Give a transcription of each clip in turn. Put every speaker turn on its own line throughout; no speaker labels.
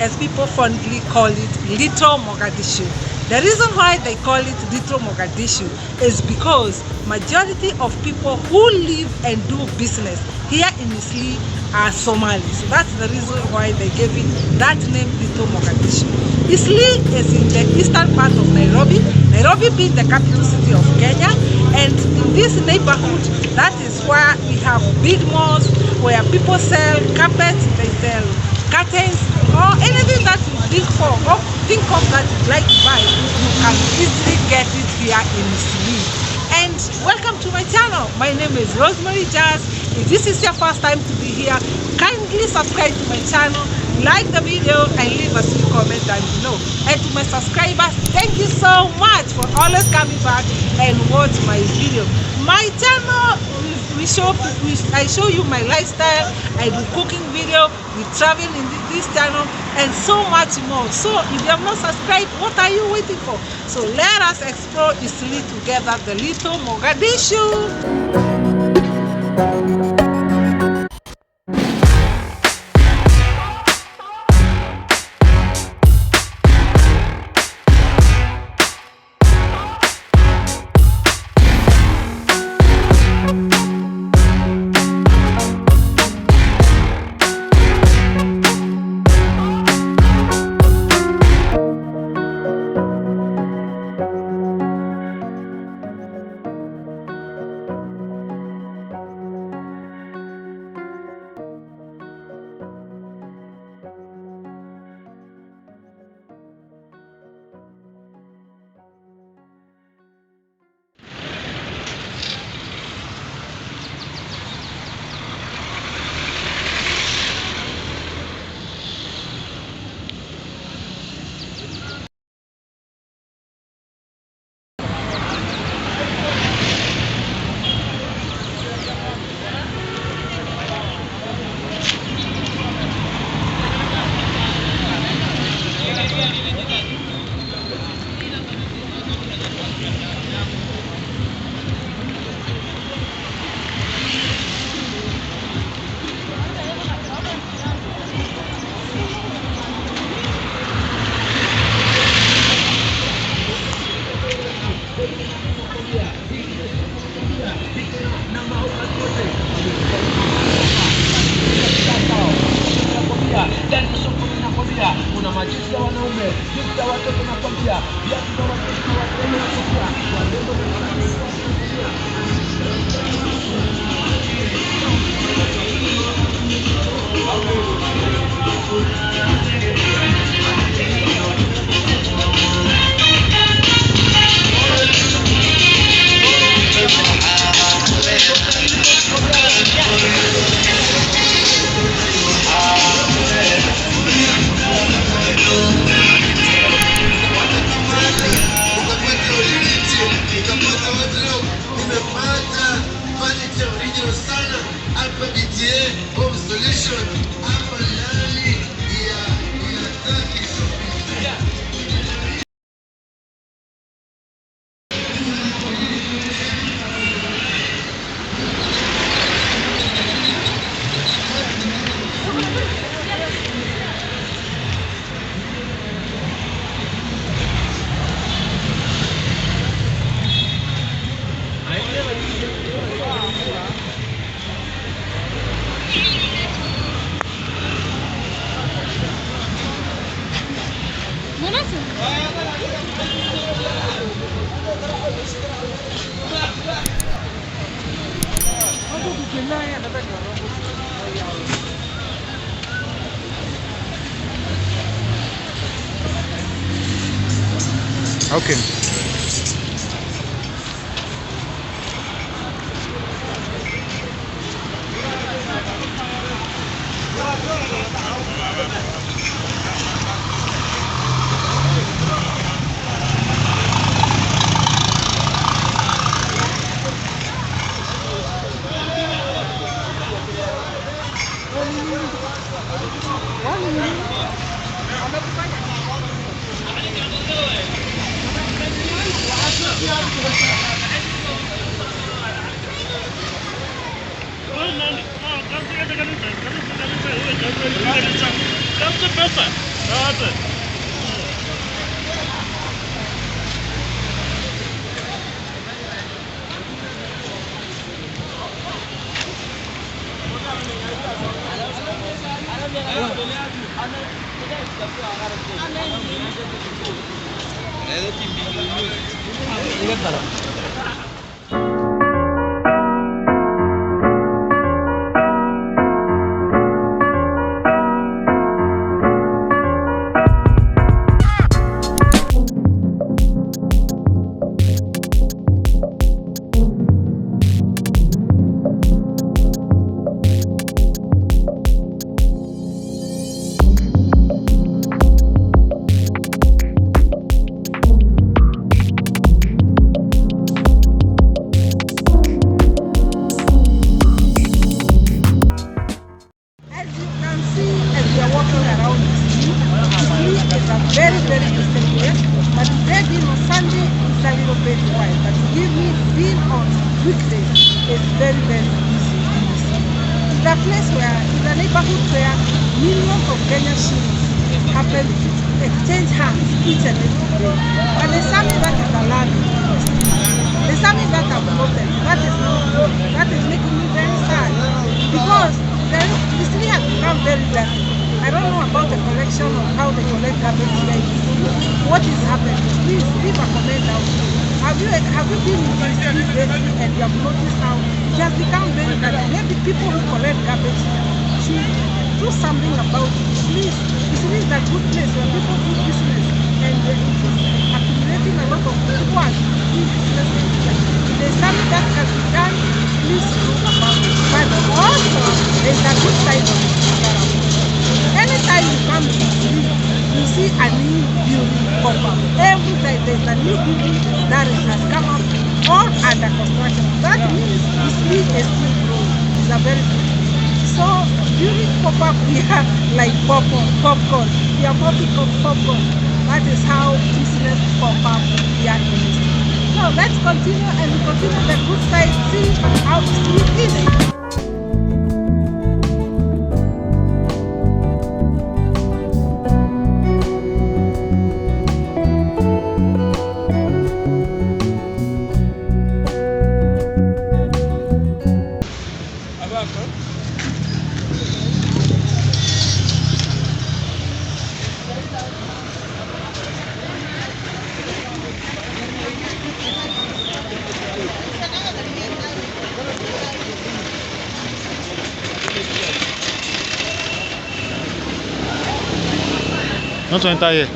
as people fondly call it, Little Mogadishu. The reason why they call it Little Mogadishu is because majority of people who live and do business here in Eastleigh are Somalis. So that's the reason why they gave it that name, Little Mogadishu. Eastleigh is in the eastern part of Nairobi, Nairobi being the capital city of Kenya, and in this neighborhood, that is where we have big malls where people sell carpets, they sell curtains, or anything that you think of that you'd like to buy, you can easily get it here in Eastleigh. And welcome to my channel. My name is Rosemary Jus. If this is your first time to be here, kindly subscribe to my channel, like the video, and leave a sweet comment down below. And to my subscribers, thank you so much for always coming back and watch my video. My channel, I show you my lifestyle, I do cooking video, we travel in this channel, and so much more. So if you have not subscribed, what are you waiting for? So let us explore Eastleigh together, the Little Mogadishu. Kuna majuzi ya wanaume, juzi ya watoto na kwambia, viatu vya watoto na watoto na
Okay.
Very distant place, but today being on Sunday is a little bit quiet. But give me being on weekdays is very easy. It's a place where, it's a neighborhood where millions of Kenyan shillings happen to exchange hands each and every day. But there's something that is alarming. There's something that I've noted that is not good. That is making me very sad because the Eastleigh has become very dirty. I don't know about the collection of how they collect garbage here. What is happening? Please leave a comment down below. Have you been in Eastleigh lately and you have noticed how it has become very dirty? Maybe people who collect garbage should do something about it. Please, Eastleigh is a good place where people do business and accumulating a lot of people are doing business. There's something that has been done. Please do about it. But also, there's a good side of it. Anytime you come to Eastleigh, you see a new building pop up. Every time there's a new building that has come up or under construction. That means Eastleigh is still growing. It's a very good thing. So buildings pop up here like popcorn. We are popping up popcorn. That is how business pop up here in Eastleigh. So let's continue and continue the good side. See how Eastleigh is.
No to entire.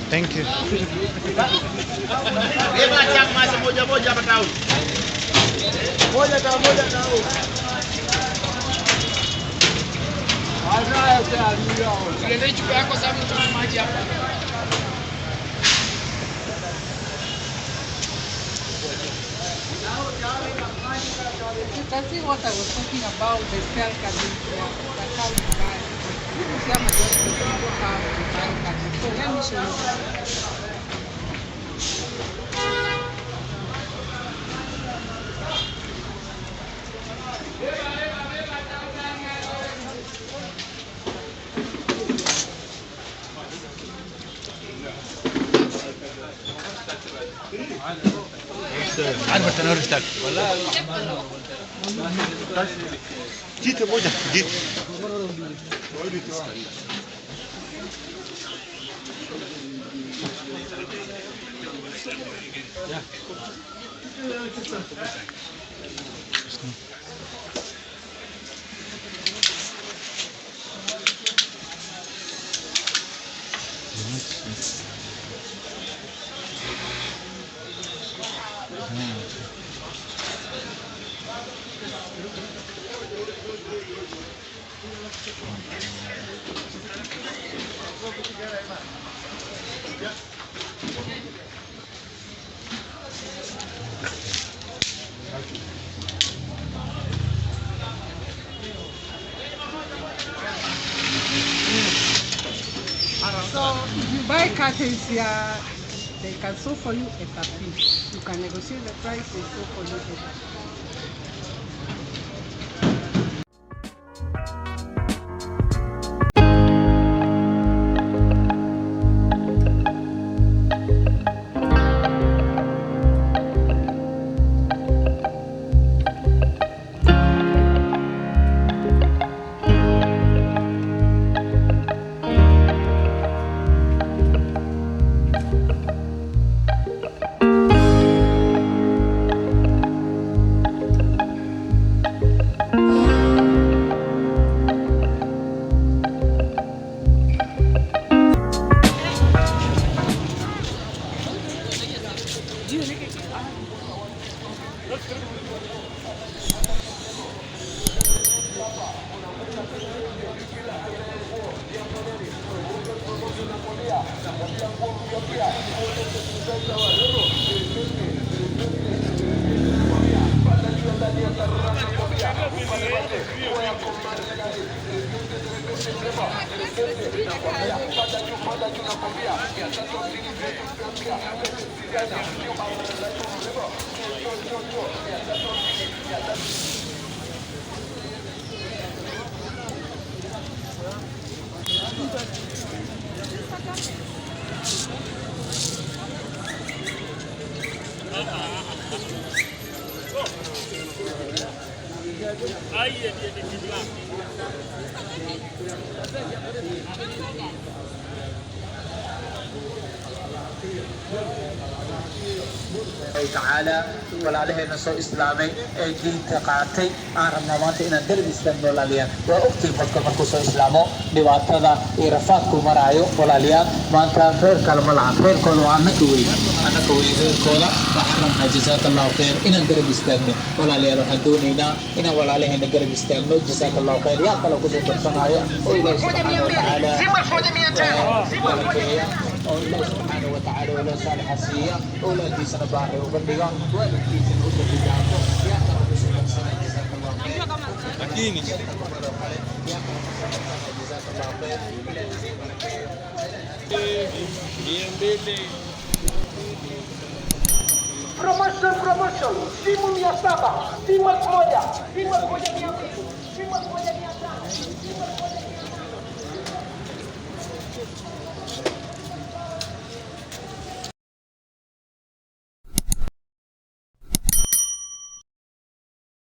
Thank you.
Moja tao. Ile chupa yako sasa mtu maji hapa.
You can see what I was talking about, the cell cabin, the cow you buy. Here majority of people have to buy cabin. So let me show you.
عارف التنور اشتغل ولا جيت موجة جيت
So if you buy curtains here, they can sew for you at a fee. You can negotiate the price, they sew for you at a fee.
تعالى ولا له نصو إسلامي دين تقاطي عربنا ما تينا درب إسلام ولا ليان وأختي فتك مركوس إسلامه لواتدا إرفاق كمرايو ولا ليان ما أنت غير كلام العام غير كل وانا كوي غير كولا وحرمنا جزاك الله خير إن درب إسلام ولا ليان حدونينا إن ولا له درب إسلام جزاك الله خير يا كلا كوزو تسمعوا وإلى سبحانه وتعالى الله سبحانه وتعالى ولا صالح السيئة ولا دي سنة باهي وبندقان ولا دي سنة وسط الجامعة يا ترى بسم الله جزاك الله خير أكيني جزاك الله خير promotion, simu 700, simu 1000, simu 1000.